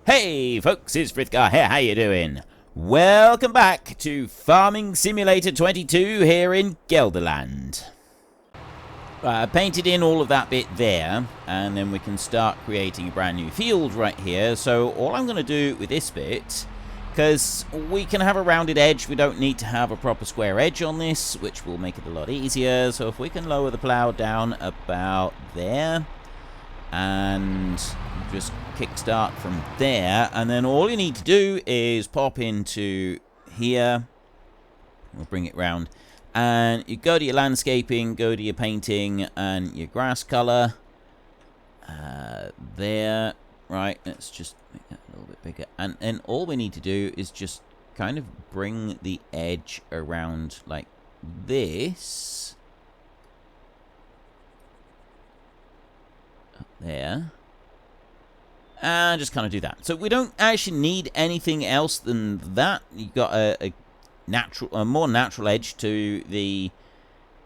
Hey folks, it's Frithgar here, how you doing? Welcome back to Farming Simulator 22 here in Gelderland. I painted in all of that bit there, and then we can start creating a brand new field right here. So all I'm going to do with this bit, because we can have a rounded edge, we don't need to have a proper square edge on this, which will make it a lot easier. So if we can lower the plow down about there, and just kickstart from there, and then all you need to do is pop into here. We'll bring it round, and you go to your landscaping, go to your painting, and your grass color. There, right? Let's just make that a little bit bigger, and then all we need to do is just kind of bring the edge around like this. There, and just kind of do that. So we don't actually need anything else than that. You've got a more natural edge to the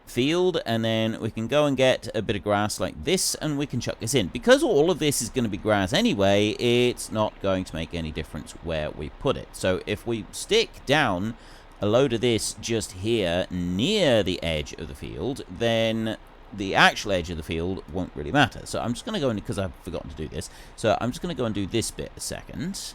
field, and then we can go and get a bit of grass like this, and we can chuck this in. Because all of this is going to be grass anyway, it's not going to make any difference where we put it. So if we stick down a load of this just here near the edge of the field, then the actual edge of the field won't really matter. So I'm just going to go in, because I've forgotten to do this, so I'm just going to go and do this bit a second.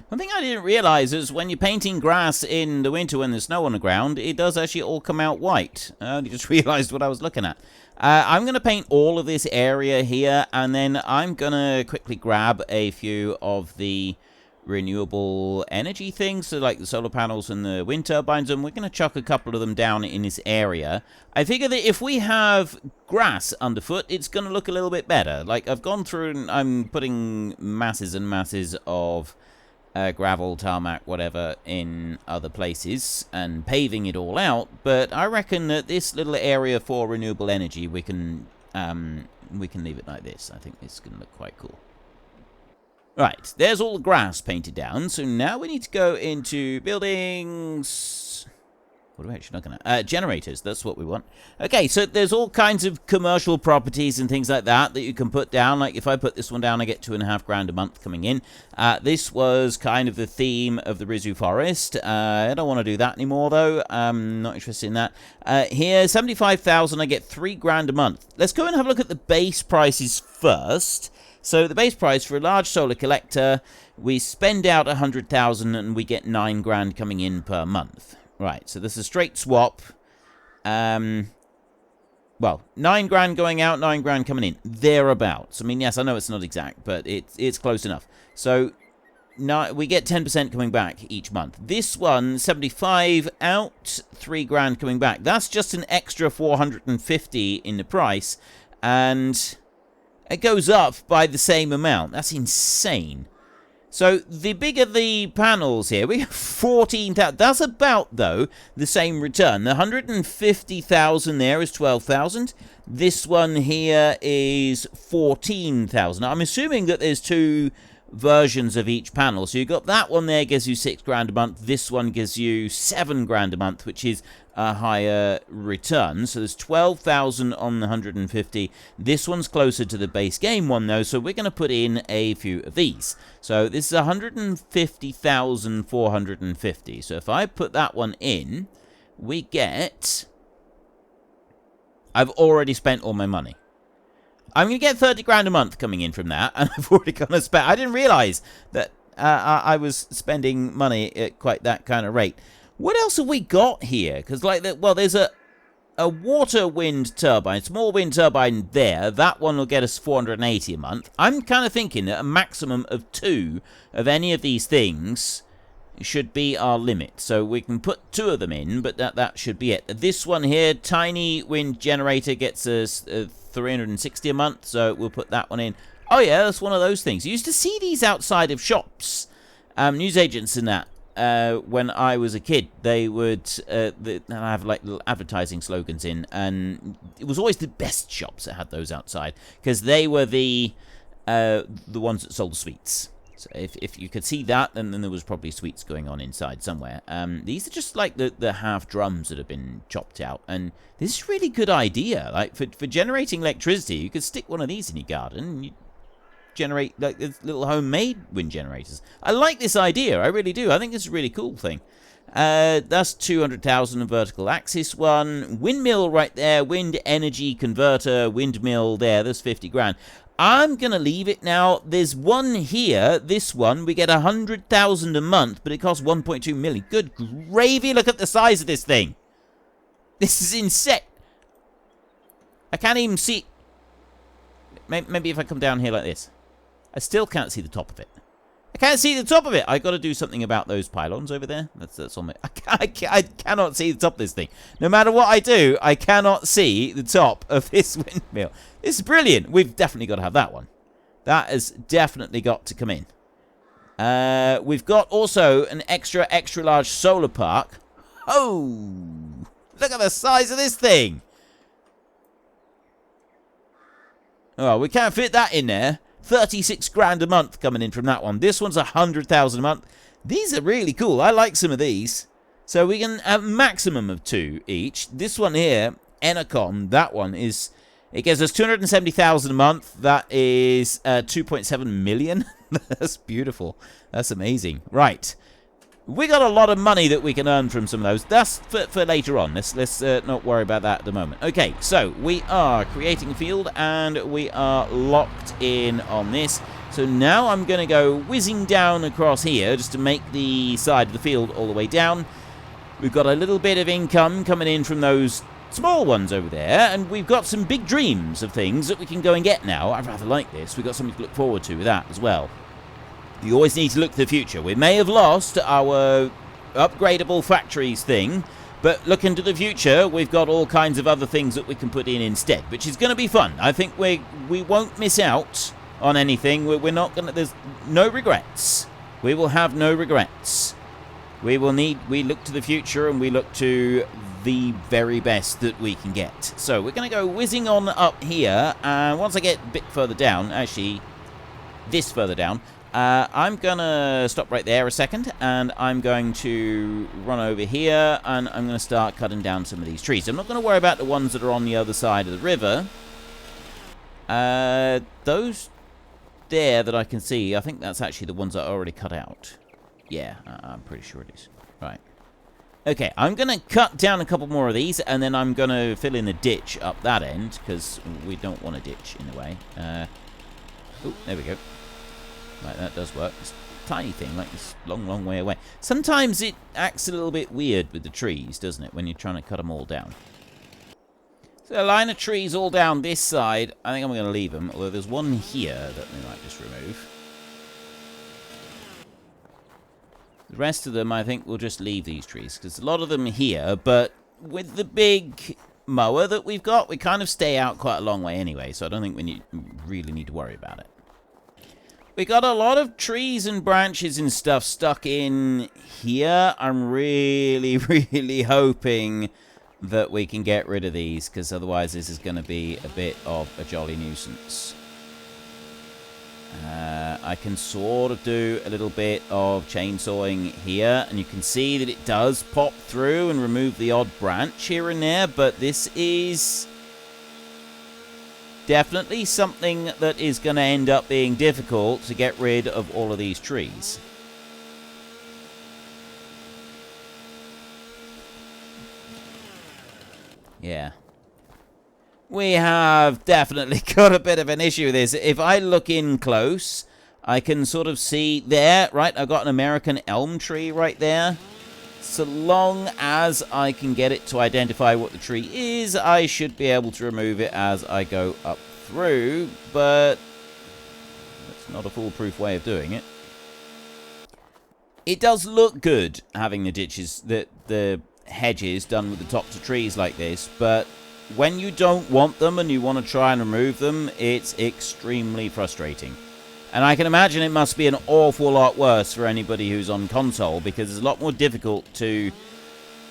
One thing I didn't realize is when you're painting grass in the winter when there's snow on the ground, it does actually all come out white. I only just realized what I was looking at. I'm going to paint all of this area here, and then I'm going to quickly grab a few of the renewable energy things, so like the solar panels and the wind turbines, and we're going to chuck a couple of them down in this area. I figure that if we have grass underfoot, it's going to look a little bit better. Like, I've gone through and I'm putting masses and masses of gravel, tarmac, whatever, in other places and paving it all out, but I reckon that this little area for renewable energy, we can leave it like this. I think it's going to look quite cool. Right, there's all the grass painted down, so now we need to go into buildings. What are we actually looking at? Generators, that's what we want. Okay, so there's all kinds of commercial properties and things like that that you can put down. Like, if I put this one down, I get $2.5 grand a month coming in. This was kind of the theme of the Rizu Forest. I don't want to do that anymore, though. I'm not interested in that. Here, 75,000, I get $3 grand a month. Let's go and have a look at the base prices first. So the base price for a large solar collector, we spend out 100,000 and we get $9 grand coming in per month. Right, so this is a straight swap. Well, $9 grand going out, $9 grand coming in. Thereabouts. I mean, yes, I know it's not exact, but it's close enough. So now we get 10% coming back each month. This one, 75 out, $3 grand coming back. That's just an extra 450 in the price, and it goes up by the same amount. That's insane. So the bigger the panels here, we have 14,000. That's about, though, the same return. The 150,000 there is 12,000. This one here is 14,000. I'm assuming that there's two versions of each panel. So you've got that one there, gives you $6 grand a month. This one gives you $7 grand a month, which is a higher return. So there's 12,000 on the 150. This one's closer to the base game one, though, so we're going to put in a few of these. So this is 150,450. So if I put that one in, we get... I've already spent all my money. I'm going to get 30 grand a month coming in from that, and I've already gone to spend... I didn't realize that I was spending money at quite that kind of rate. What else have we got here? Because, like, well, there's a water wind turbine, small wind turbine there. That one will get us 480 a month. I'm kind of thinking that a maximum of 2 of any of these things should be our limit. So we can put 2 of them in, but that should be it. This one here, tiny wind generator, gets us 360 a month, so we'll put that one in. Oh yeah, that's one of those things. You used to see these outside of shops, newsagents and that. When I was a kid, they would have like little advertising slogans in, and it was always the best shops that had those outside, because they were the ones that sold the sweets. So if you could see that, then there was probably sweets going on inside somewhere. These are just like the half drums that have been chopped out, and this is a really good idea. Like for generating electricity, you could stick one of these in your garden, and you generate, like, little homemade wind generators. I like this idea. I really do. I think it's a really cool thing. That's 200,000 vertical axis one. Windmill right there. Wind energy converter. Windmill there. There's 50 grand. I'm going to leave it now. There's one here. This one. We get 100,000 a month, but it costs 1.2 million. Good gravy. Look at the size of this thing. This is insane. I can't even see. Maybe if I come down here like this. I still can't see the top of it. I can't see the top of it. I got to do something about those pylons over there. That's on me. I cannot see the top of this thing. No matter what I do, I cannot see the top of this windmill. This is brilliant. We've definitely got to have that one. That has definitely got to come in. We've got also an extra large solar park. Oh, look at the size of this thing. Oh, we can't fit that in there. 36 grand a month coming in from that one. This one's 100,000 a month. These are really cool. I like some of these. So we can have a maximum of 2 each. This one here, Enercon, that one is, it gives us 270,000 a month. That is 2.7 million. That's beautiful. That's amazing. Right. We got a lot of money that we can earn from some of those. That's for later on. Let's not worry about that at the moment. Okay, so we are creating a field, and we are locked in on this. So now I'm going to go whizzing down across here just to make the side of the field all the way down. We've got a little bit of income coming in from those small ones over there, and we've got some big dreams of things that we can go and get now. I rather like this. We've got something to look forward to with that as well. You always need to look to the future. We may have lost our upgradable factories thing, but looking to the future, we've got all kinds of other things that we can put in instead, which is going to be fun. I think we won't miss out on anything. We're not going to... There's no regrets. We will have no regrets. We look to the future, and we look to the very best that we can get. So we're going to go whizzing on up here, and once I get a bit further down, actually, this further down, I'm going to stop right there a second, and I'm going to run over here, and I'm going to start cutting down some of these trees. I'm not going to worry about the ones that are on the other side of the river. Those there that I can see, I think that's actually the ones that I already cut out. Yeah, I'm pretty sure it is. Right. Okay, I'm going to cut down a couple more of these, and then I'm going to fill in the ditch up that end, because we don't want a ditch in the way. Oh, there we go. Right, that does work. It's a tiny thing, like this long way away. Sometimes it acts a little bit weird with the trees, doesn't it, when you're trying to cut them all down. So a line of trees all down this side. I think I'm going to leave them, although there's one here that we might just remove. The rest of them, I think we'll just leave these trees, because a lot of them here, but with the big mower that we've got, we kind of stay out quite a long way anyway, so I don't think we really need to worry about it. We got a lot of trees and branches and stuff stuck in here. I'm really hoping that we can get rid of these, because otherwise this is going to be a bit of a jolly nuisance. I can sort of do a little bit of chainsawing here, and you can see that it does pop through and remove the odd branch here and there, but this is definitely something that is going to end up being difficult to get rid of all of these trees. Yeah. We have definitely got a bit of an issue with this. If I look in close, I can sort of see there, right, I've got an American elm tree right there. So long as I can get it to identify what the tree is, I should be able to remove it as I go up through, but that's not a foolproof way of doing it. It does look good having the ditches, the hedges done with the tops of trees like this, but when you don't want them and you want to try and remove them, it's extremely frustrating. And I can imagine it must be an awful lot worse for anybody who's on console, because it's a lot more difficult to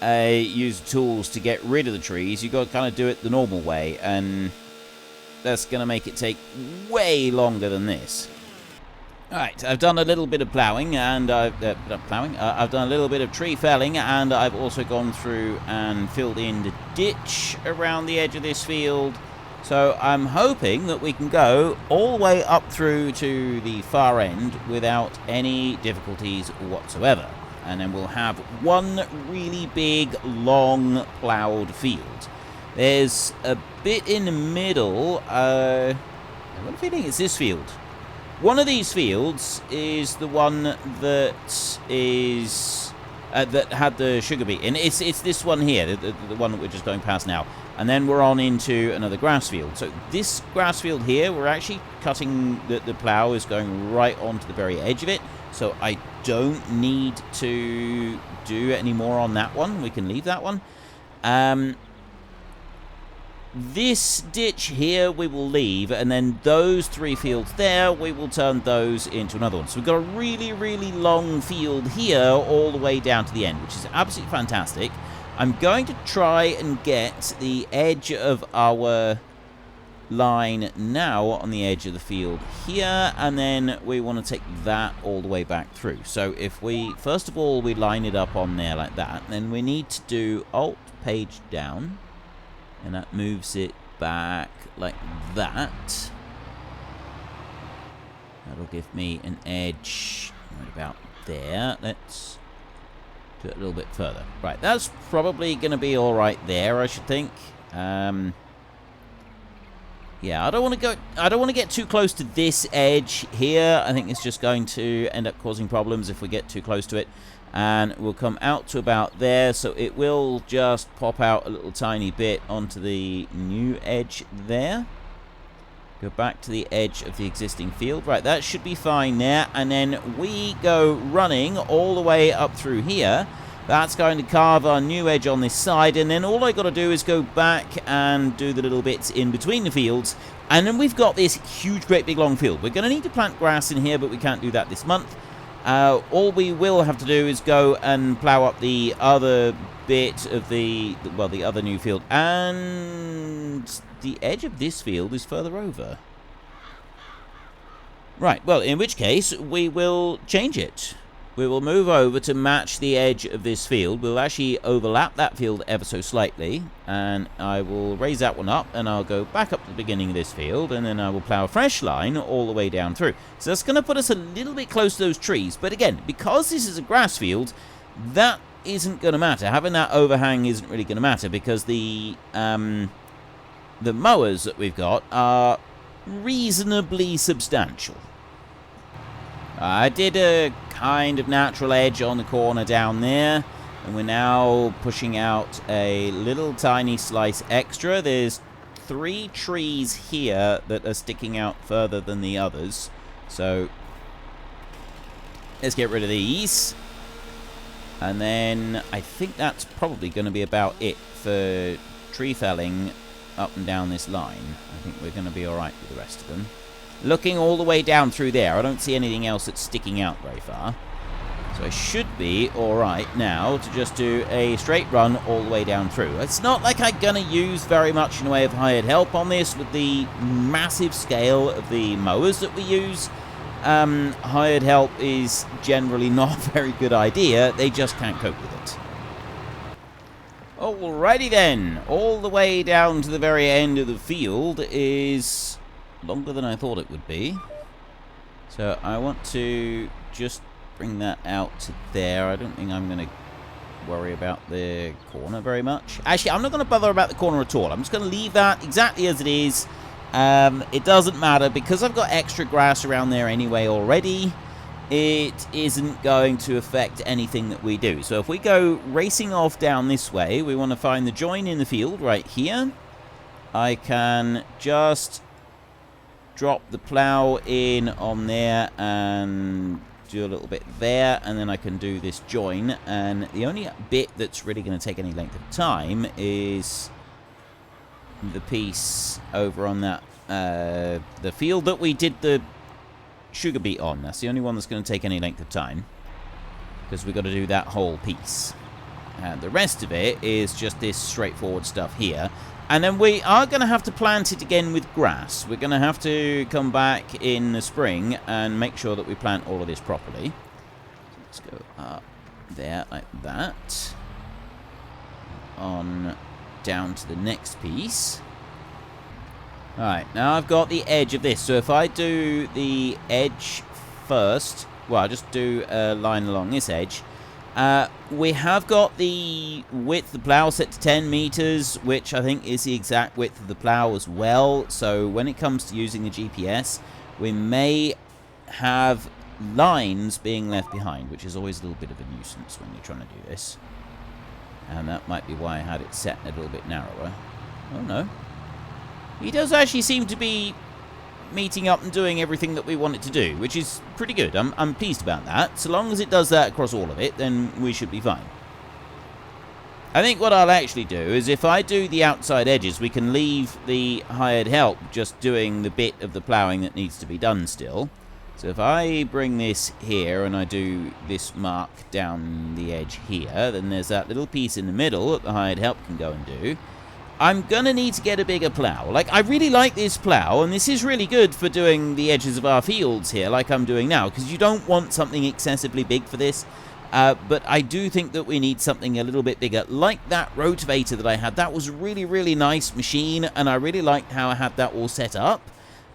use tools to get rid of the trees. You've got to kind of do it the normal way, and that's going to make it take way longer than this. Alright, I've done a little bit of ploughing, and I've done a little bit of tree felling, and I've also gone through and filled in the ditch around the edge of this field. So I'm hoping that we can go all the way up through to the far end without any difficulties whatsoever. And then we'll have one really big, long, ploughed field. There's a bit in the middle. I've got a feeling it's this field. One of these fields is the one that is that had the sugar beet in. It's this one here, the one that we're just going past now. And then we're on into another grass field. So this grass field here, we're actually cutting, the plough is going right onto the very edge of it. So I don't need to do any more on that one. We can leave that one. This ditch here we will leave, and then those 3 fields there, we will turn those into another one. So we've got a really, really long field here all the way down to the end, which is absolutely fantastic. I'm going to try and get the edge of our line now on the edge of the field here, and then we want to take that all the way back through. So if we, first of all, we line it up on there like that, then we need to do Alt page down, and that moves it back like that. That'll give me an edge right about there. Let's do it a little bit further. Right, that's probably going to be all right there, I should think. Yeah, I don't want to get too close to this edge here. I think it's just going to end up causing problems if we get too close to it. And we'll come out to about there, so it will just pop out a little tiny bit onto the new edge there. Go back to the edge of the existing field. Right, that should be fine there. And then we go running all the way up through here. That's going to carve our new edge on this side. And then all I got to do is go back and do the little bits in between the fields. And then we've got this huge, great big long field. We're going to need to plant grass in here, but we can't do that this month. All we will have to do is go and plough up the other bit of the other new field. And the edge of this field is further over. Right, well, in which case, we will change it. We will move over to match the edge of this field. We'll actually overlap that field ever so slightly. And I will raise that one up, and I'll go back up to the beginning of this field, and then I will plough a fresh line all the way down through. So that's going to put us a little bit close to those trees. But again, because this is a grass field, that isn't going to matter. Having that overhang isn't really going to matter, because the mowers that we've got are reasonably substantial. I did a kind of natural edge on the corner down there, and we're now pushing out a little tiny slice extra. There's 3 trees here that are sticking out further than the others, so let's get rid of these. And then I think that's probably going to be about it for tree felling up and down this line. I think we're going to be alright with the rest of them. Looking all the way down through there, I don't see anything else that's sticking out very far. So I should be alright now to just do a straight run all the way down through. It's not like I'm going to use very much in the way of hired help on this with the massive scale of the mowers that we use. Hired help is generally not a very good idea. They just can't cope with it. Alrighty then. All the way down to the very end of the field is longer than I thought it would be. So I want to just bring that out to there. I don't think I'm going to worry about the corner very much. Actually, I'm not going to bother about the corner at all. I'm just going to leave that exactly as it is. It doesn't matter because I've got extra grass around there anyway already. It isn't going to affect anything that we do. So if we go racing off down this way, we want to find the join in the field right here. I can just drop the plow in on there and do a little bit there, and then I can do this join. And the only bit that's really going to take any length of time is the piece over on that the field that we did the sugar beet on. That's the only one that's going to take any length of time, because we've got to do that whole piece. And the rest of it is just this straightforward stuff here. And then we are going to have to plant it again with grass. We're going to have to come back in the spring and make sure that we plant all of this properly. So let's go up there like that. On down to the next piece. Alright, now I've got the edge of this. So if I do the edge first, well, I'll just do a line along this edge. We have got the width of the plow set to 10 meters, which I think is the exact width of the plow as well. So when it comes to using the GPS, we may have lines being left behind, which is always a little bit of a nuisance when you're trying to do this. And that might be why I had it set a little bit narrower. Oh no. He does actually seem to be meeting up and doing everything that we want it to do, which is pretty good. I'm pleased about that. So long as it does that across all of it, then we should be fine. I think what I'll actually do is if I do the outside edges, we can leave the hired help just doing the bit of the ploughing that needs to be done still. So if I bring this here and I do this mark down the edge here, then there's that little piece in the middle that the hired help can go and do. I'm going to need to get a bigger plough. Like, I really like this plough, and this is really good for doing the edges of our fields here, like I'm doing now, because you don't want something excessively big for this. But I do think that we need something a little bit bigger, like that rotavator that I had. That was a really, really nice machine, and I really liked how I had that all set up.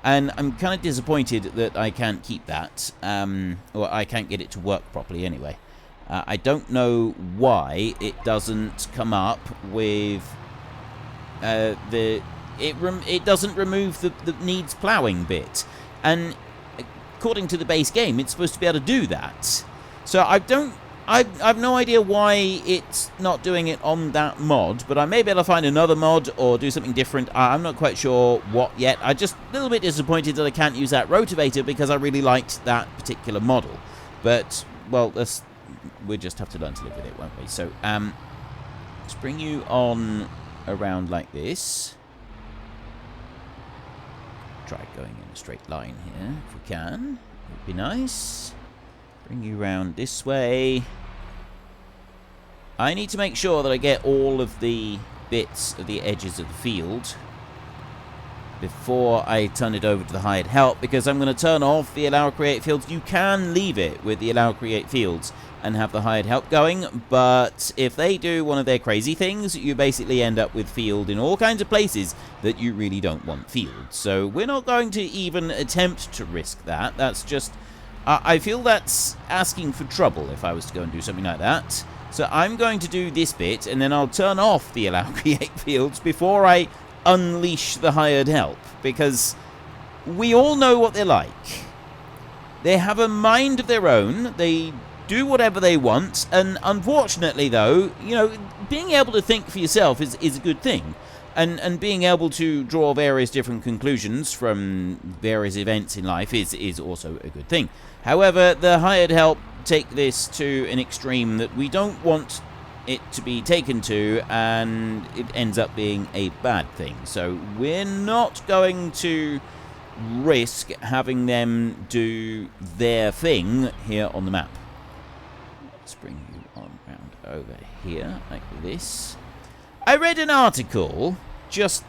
And I'm kind of disappointed that I can't keep that, or I can't get it to work properly anyway. I don't know why it doesn't come up with... it doesn't remove the needs ploughing bit, and according to the base game, it's supposed to be able to do that. So I've no idea why it's not doing it on that mod, but I may be able to find another mod or do something different. I'm not quite sure what yet. I'm just a little bit disappointed that I can't use that rotavator because I really liked that particular model. But well, we just have to learn to live with it, won't we? So let's bring you on around like this. Try going in a straight line here if we can. Would be nice. Bring you round this way. I need to make sure that I get all of the bits of the edges of the field before I turn it over to the hired help, because I'm going to turn off the allow create fields. You can leave it with the allow create fields and have the hired help going, but if they do one of their crazy things, you basically end up with field in all kinds of places that you really don't want field. So we're not going to even attempt to risk that. That's just... I feel that's asking for trouble if I was to go and do something like that. So I'm going to do this bit, and then I'll turn off the allow create fields before I unleash the hired help, because we all know what they're like. They have a mind of their own. They do whatever they want, and unfortunately, though, you know, being able to think for yourself is a good thing. And being able to draw various different conclusions from various events in life is also a good thing. However, the hired help take this to an extreme that we don't want it to be taken to, and it ends up being a bad thing. So we're not going to risk having them do their thing here on the map. Let's bring you on round over here like this. I read an article was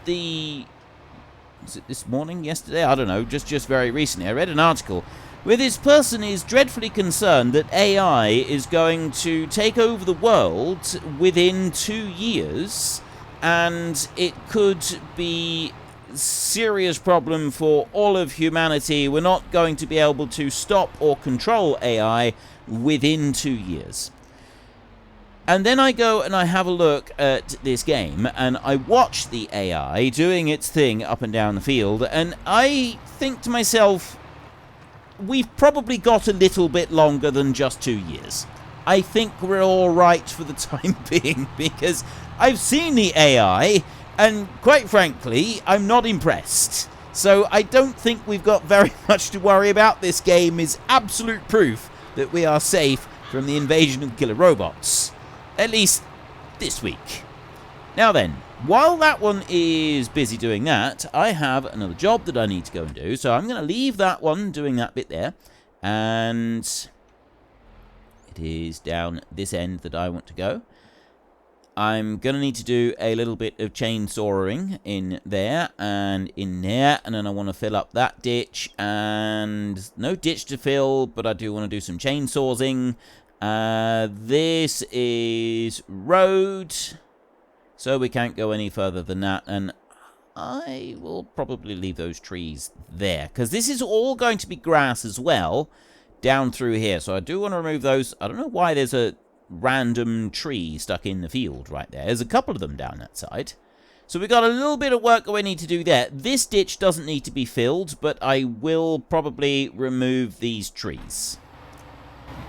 it this morning, yesterday? I don't know, just very recently. I read an article where this person is dreadfully concerned that AI is going to take over the world within 2 years, and it could be a serious problem for all of humanity. We're not going to be able to stop or control AI within 2 years. And then I go and I have a look at this game, and I watch the AI doing its thing up and down the field, and I think to myself, we've probably got a little bit longer than just 2 years. I think we're all right for the time being, because I've seen the AI, and quite frankly, I'm not impressed. So I don't think we've got very much to worry about. This game is absolute proof that we are safe from the invasion of killer robots. At least this week. Now then, while that one is busy doing that, I have another job that I need to go and do. So I'm going to leave that one doing that bit there. And it is down this end that I want to go. I'm going to need to do a little bit of chainsawing in there and in there. And then I want to fill up that ditch. And no ditch to fill, but I do want to do some chainsawing. This is road, so we can't go any further than that, and I will probably leave those trees there, because this is all going to be grass as well down through here. So I do want to remove those. I don't know why there's a random tree stuck in the field right there. There's a couple of them down that side. So we've got a little bit of work that we need to do there. This ditch doesn't need to be filled, but I will probably remove these trees.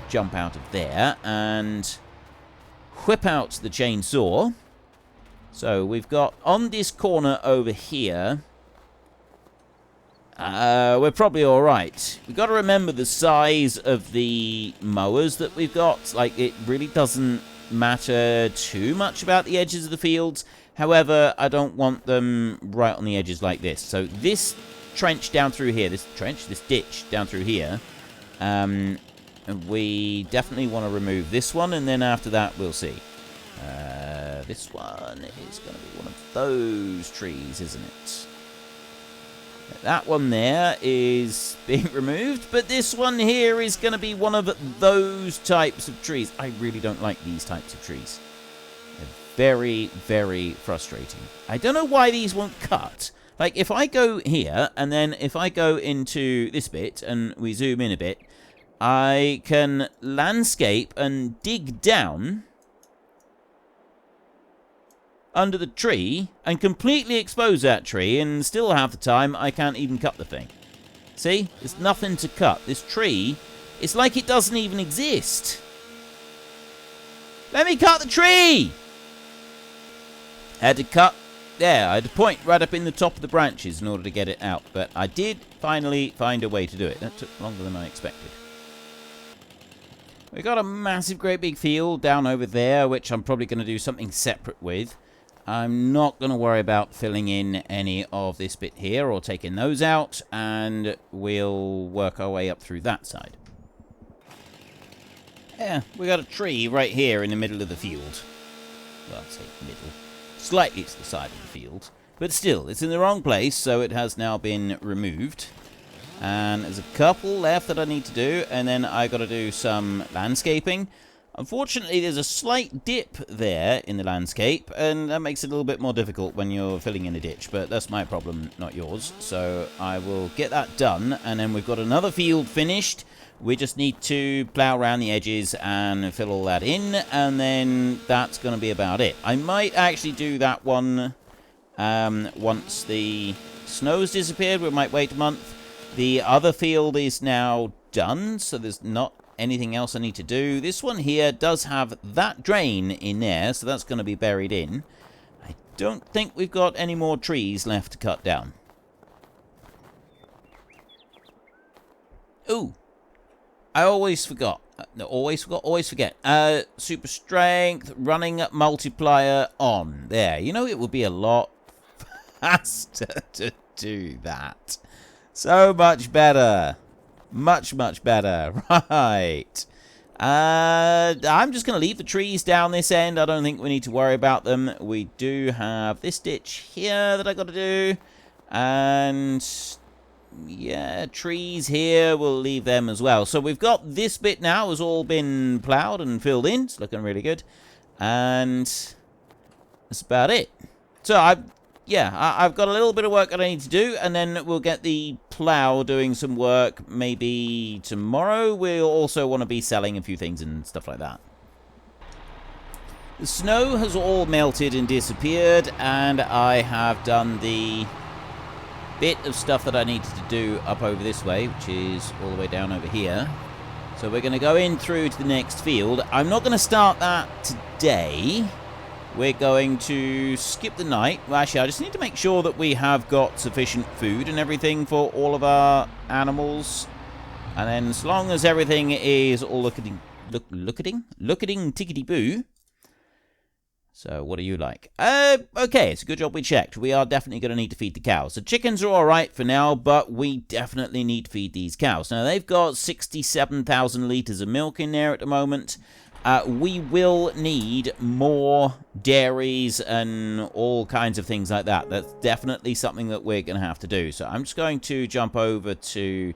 Jump out of there and whip out the chainsaw. So we've got on this corner over here, we're probably alright. We've got to remember the size of the mowers that we've got. Like, it really doesn't matter too much about the edges of the fields. However, I don't want them right on the edges like this. So this trench down through here, this ditch down through here, we definitely want to remove this one, and then after that we'll see. This one is going to be one of those trees, isn't it? That one there is being removed, but this one here is going to be one of those types of trees. I really don't like these types of trees. They're very, very frustrating. I don't know why these won't cut. Like, if I go here, and then if I go into this bit, and we zoom in a bit, I can landscape and dig down under the tree and completely expose that tree, and still half the time I can't even cut the thing. See? There's nothing to cut. This tree, it's like it doesn't even exist. Let me cut the tree! I had to cut there. I had to point right up in the top of the branches in order to get it out, but I did finally find a way to do it. That took longer than I expected. We've got a massive, great big field down over there, which I'm probably going to do something separate with. I'm not going to worry about filling in any of this bit here or taking those out, and we'll work our way up through that side. Yeah, we got a tree right here in the middle of the field. Well, I'd say middle. Slightly to the side of the field. But still, it's in the wrong place, so it has now been removed. And there's a couple left that I need to do, and then I got to do some landscaping. Unfortunately, there's a slight dip there in the landscape, and that makes it a little bit more difficult when you're filling in a ditch, but that's my problem, not yours. So I will get that done, and then we've got another field finished. We just need to plow around the edges and fill all that in, and then that's going to be about it. I might actually do that one once the snow's disappeared. We might wait a month. The other field is now done, so there's not anything else I need to do. This one here does have that drain in there, so that's going to be buried in. I don't think we've got any more trees left to cut down. Ooh. I always forgot. Always forget. Super strength, running multiplier on. There. You know, it would be a lot faster to do that. So much better. Much, much better. Right. I'm just going to leave the trees down this end. I don't think we need to worry about them. We do have this ditch here that I got to do. And yeah, trees here. We'll leave them as well. So we've got this bit now has all been plowed and filled in. It's looking really good. And that's about it. So I've got a little bit of work that I need to do, and then we'll get the plow doing some work maybe tomorrow. We'll also want to be selling a few things and stuff like that. The snow has all melted and disappeared, and I have done the bit of stuff that I needed to do up over this way, which is all the way down over here. So we're going to go in through to the next field. I'm not going to start that today. We're going to skip the night. Well, actually, I just need to make sure that we have got sufficient food and everything for all of our animals. And then as long as everything is all looking tickety-boo. So, what do you like? Okay, it's a good job we checked. We are definitely going to need to feed the cows. The chickens are alright for now, but we definitely need to feed these cows. Now, they've got 67,000 litres of milk in there at the moment. We will need more dairies and all kinds of things like that. That's definitely something that we're going to have to do. So I'm just going to jump over to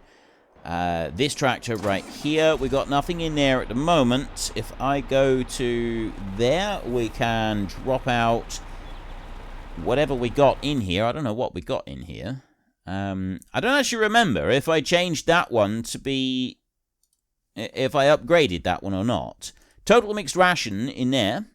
this tractor right here. We've got nothing in there at the moment. If I go to there, we can drop out whatever we got in here. I don't know what we got in here. I don't actually remember if I changed that one to be... if I upgraded that one or not. Total mixed ration in there.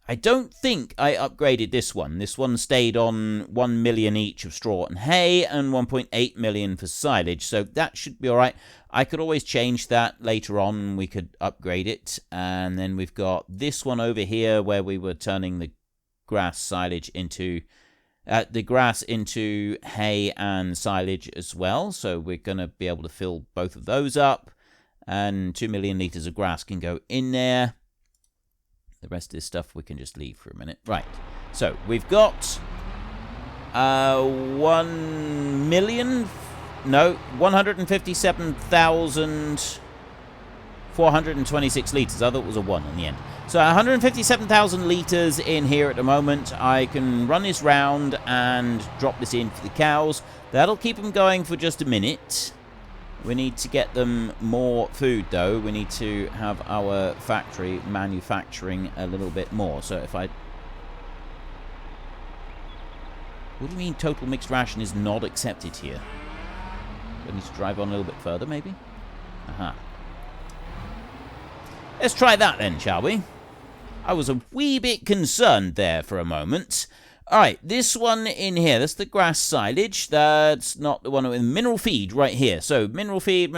I don't think I upgraded this one. This one stayed on 1 million each of straw and hay and 1.8 million for silage. So that should be all right. I could always change that later on. We could upgrade it. And then we've got this one over here where we were turning the grass silage into... the grass into hay and silage as well. So we're going to be able to fill both of those up. And 2 million litres of grass can go in there. The rest of this stuff we can just leave for a minute. Right. So we've got 157,426 litres. I thought it was a 1 in the end. So 157,000 litres in here at the moment. I can run this round and drop this in for the cows. That'll keep them going for just a minute. We need to get them more food, though. We need to have our factory manufacturing a little bit more. So if I... What do you mean total mixed ration is not accepted here? Do I need to drive on a little bit further, maybe? Aha. Let's try that then, shall we? I was a wee bit concerned there for a moment. Alright, this one in here, that's the grass silage. That's not the one with mineral feed right here. So, mineral feed.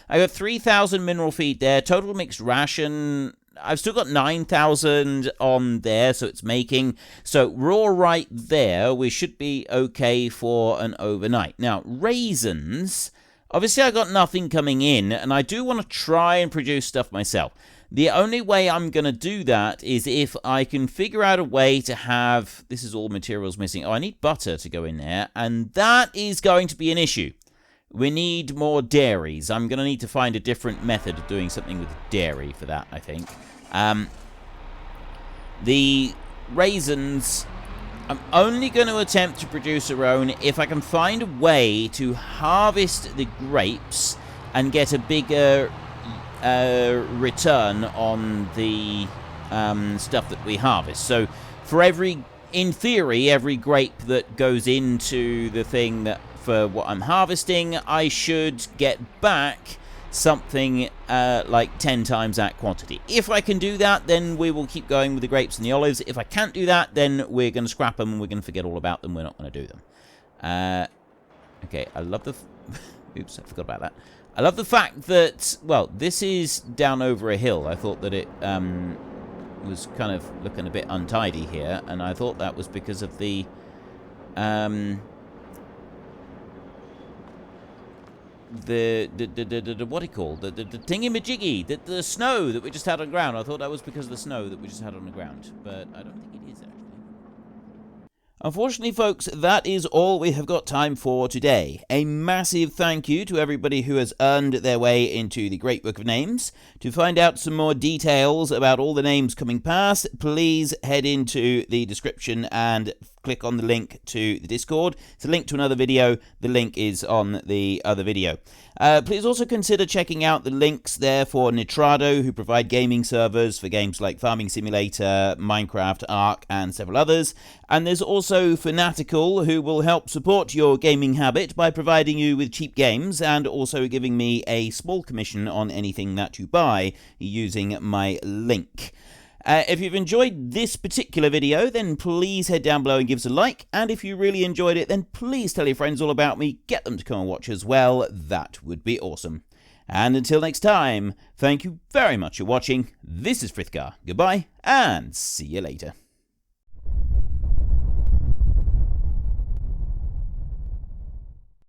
I got 3,000 mineral feed there. Total mixed ration, I've still got 9,000 on there, so it's making. So, we're all right there. We should be okay for an overnight. Now, raisins, obviously I got nothing coming in, and I do want to try and produce stuff myself. The only way I'm going to do that is if I can figure out a way to have... This is all materials missing. Oh, I need butter to go in there, and that is going to be an issue. We need more dairies. I'm going to need to find a different method of doing something with dairy for that, I think. The raisins... I'm only going to attempt to produce our own if I can find a way to harvest the grapes and get a bigger... return on the stuff that we harvest. So for in theory, every grape that goes into the thing that for what I'm harvesting, I should get back something like 10 times that quantity. If I can do that, then we will keep going with the grapes and the olives. If I can't do that, then we're going to scrap them and we're going to forget all about them. We're not going to do them. Okay, I love the... Oops, I forgot about that. I love the fact that, well, this is down over a hill. I thought that it was kind of looking a bit untidy here, and I thought that was because of the what do you call the thingy-majiggy, the snow that we just had on the ground. I thought that was because of the snow that we just had on the ground, but I don't think it is actually. Unfortunately, folks, that is all we have got time for today. A massive thank you to everybody who has earned their way into the Great Book of Names. To find out some more details about all the names coming past, please head into the description and click on the link to the Discord. It's a link to another video. The link is on the other video. Please also consider checking out the links there for Nitrado, who provide gaming servers for games like Farming Simulator, Minecraft, Ark, and several others. And there's also Fanatical, who will help support your gaming habit by providing you with cheap games and also giving me a small commission on anything that you buy using my link. If you've enjoyed this particular video, then please head down below and give us a like. And if you really enjoyed it, then please tell your friends all about me. Get them to come and watch as well. That would be awesome. And until next time, thank you very much for watching. This is Frithgar. Goodbye, and see you later.